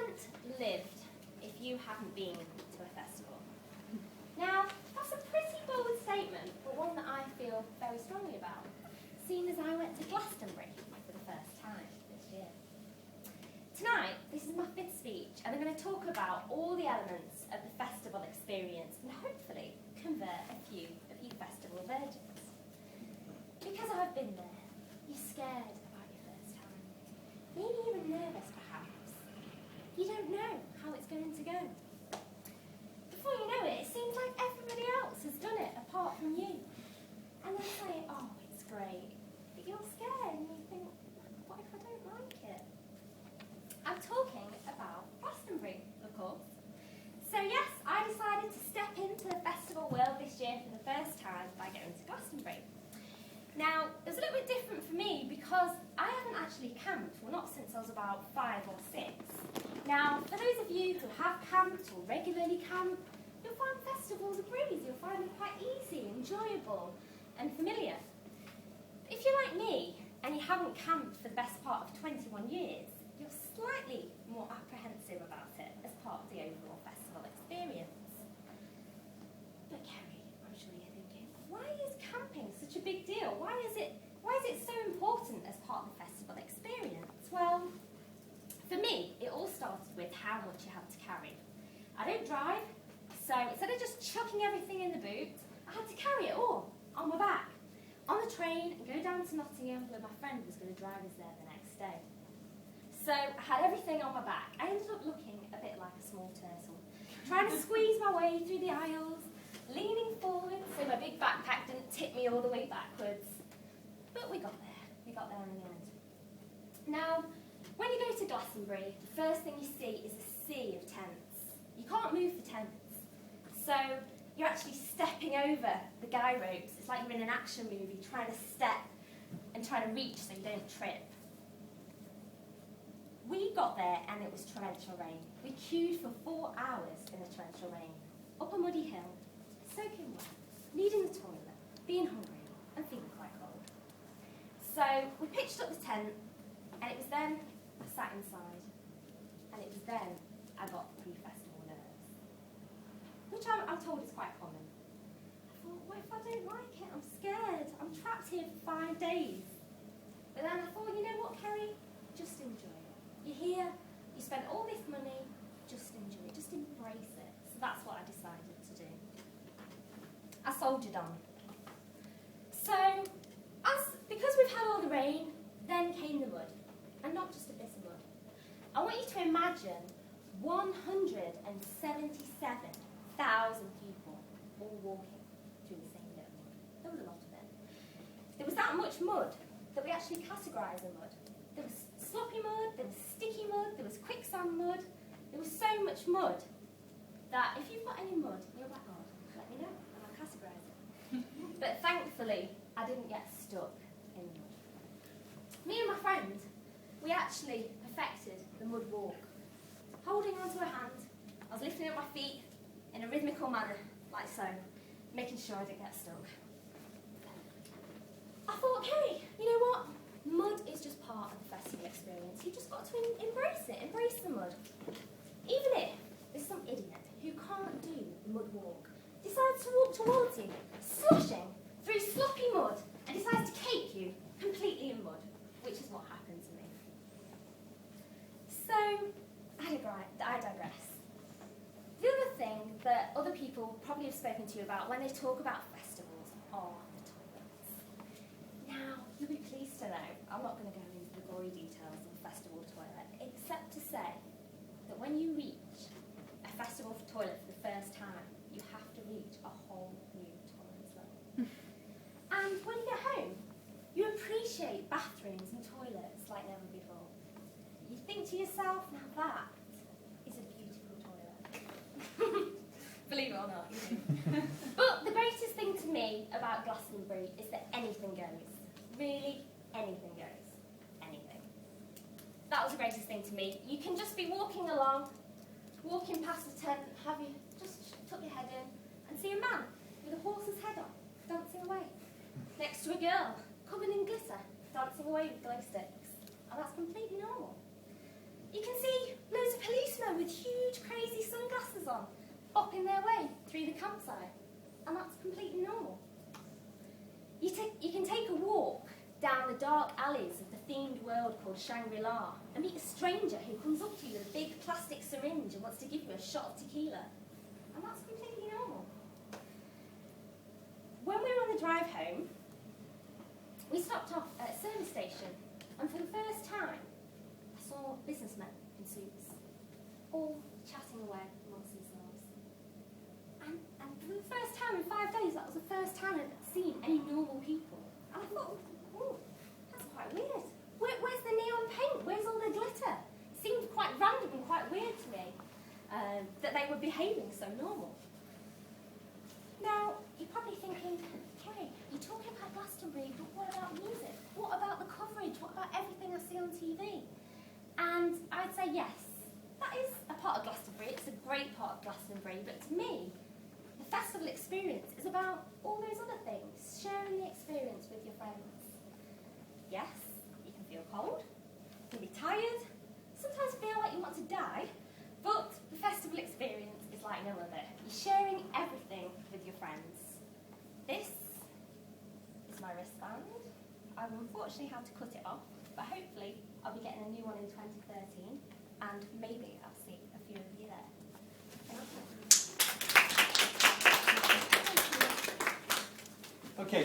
haven't lived if you haven't been to a festival. Now, that's a pretty bold statement, but one that I feel very strongly about, seeing as I went to Glastonbury for the first time this year. Tonight, this is my 5th speech, and I'm going to talk about all the elements of the festival experience and hopefully convert a few of you festival virgins. Because I've been there, you're scared about your first time. Maybe even nervous, perhaps. You don't know how it's going to go. Before you know it, it seems like everybody else has done it apart from you. And they say, oh, it's great. But you're scared and you think, what if I don't like it? I'm talking about Glastonbury, of course. So yes, I decided to step into the festival world this year for the first time by going to Glastonbury. Now, it was a little bit different for me because I haven't actually camped, well not since I was about 5 or 6. Now, for those of you who have camped or regularly camp, you'll find festivals a breeze, you'll find them quite easy, enjoyable and familiar. If you're like me and you haven't camped for the best part of 21 years, you're slightly more apprehensive about it as part of the overall festival experience. But Kerry, I'm sure you're thinking, why is camping such a big deal? Why is it so important as part of the festival experience? Well, for me, it all started with how much you had to carry. I don't drive, so instead of just chucking everything in the boot, I had to carry it all on my back, on the train, and go down to Nottingham where my friend was going to drive us there the next day. So I had everything on my back. I ended up looking a bit like a small turtle, trying to squeeze my way through the aisles, leaning forward so my big backpack didn't tip me all the way backwards. But we got there. We got there in the end. Now, when you go to Glastonbury, the first thing you see is a sea of tents. You can't move for tents. So you're actually stepping over the guy ropes. It's like you're in an action movie trying to step and trying to reach so you don't trip. We got there and it was torrential rain. We queued for 4 hours in the torrential rain, up a muddy hill, soaking wet, needing the toilet, being hungry and feeling quite cold. So we pitched up the tent and it was then I sat inside and it was then I got pre-festival nerves, which I'm told is quite common. I thought, what if I don't like it? I'm scared. I'm trapped here for 5 days. But then I thought, you know what, Kerry? Just enjoy it. You're here, you spent all this money, just enjoy it, just embrace it. So that's what I decided to do. I soldiered on. So, because we've had all the rain, then came the mud. And not just a bit of mud. I want you to imagine 177,000 people all walking through the same bit of mud. There was a lot of it. There was that much mud that we actually categorised the mud. There was sloppy mud, there was sticky mud, there was quicksand mud. There was so much mud that if you've got any mud in your back garden, let me know and I'll categorise it. But thankfully, I didn't get stuck in the mud. Me and my friend, we actually perfected the mud walk. Holding onto a hand, I was lifting up my feet in a rhythmical manner, like so, making sure I didn't get stuck. I thought, hey, you know what? Mud is just part of the festival experience. You've just got to embrace it, embrace the mud. Even if there's some idiot who can't do the mud walk, decides to walk towards you, sloshing through sloppy mud, and decides to cake you completely in mud, which is what happened to me. So, I digress. The other thing that other people probably have spoken to you about when they talk about festivals are the toilets. Now, you'll be pleased to know, I'm not going to go into the gory details of a festival toilet, except to say that when you reach a festival toilet for the first time, you have to reach a whole new tolerance level. And when you get home, you appreciate bathrooms and toilets like never before. You think to yourself, now that is a beautiful toilet. Believe it or not, you do. But the greatest thing to me about Glastonbury is that anything goes. Really, anything goes. Anything. That was the greatest thing to me. You can just be walking along, walking past the tent, have you just tuck your head in, and see a man with a horse's head on, dancing away. Next to a girl, covered in glitter, dancing away with glow sticks. And that's completely normal. You can see loads of policemen with huge, crazy sunglasses on, bopping their way through the campsite, and that's completely normal. You can take a walk down the dark alleys of the themed world called Shangri-La and meet a stranger who comes up to you with a big plastic syringe and wants to give you a shot of tequila, and that's completely normal. When we were on the drive home, we stopped off at a service station, and for the first time, I saw businessmen in suits, all chatting away amongst themselves. And for the first time in 5 days, that was the first time I'd seen any normal people. And I thought, oh, that's quite weird. Where's the neon paint? Where's all the glitter? It seemed quite random and quite weird to me that they were behaving so normal. Now, you're probably thinking, Kerry, you're talking about Glastonbury, but what about music? What about the coverage? What about everything I see on TV? And I'd say yes, that is a part of Glastonbury. It's a great part of Glastonbury, but to me, the festival experience is about all those other things, sharing the experience with your friends. Yes, you can feel cold, you can be tired, sometimes feel like you want to die, but the festival experience is like no other. You're sharing everything with your friends. This is my wristband. I will unfortunately have to cut it off, but hopefully I'll be getting a new one in 2013, and maybe I'll see a few of you there. Thank you. Okay.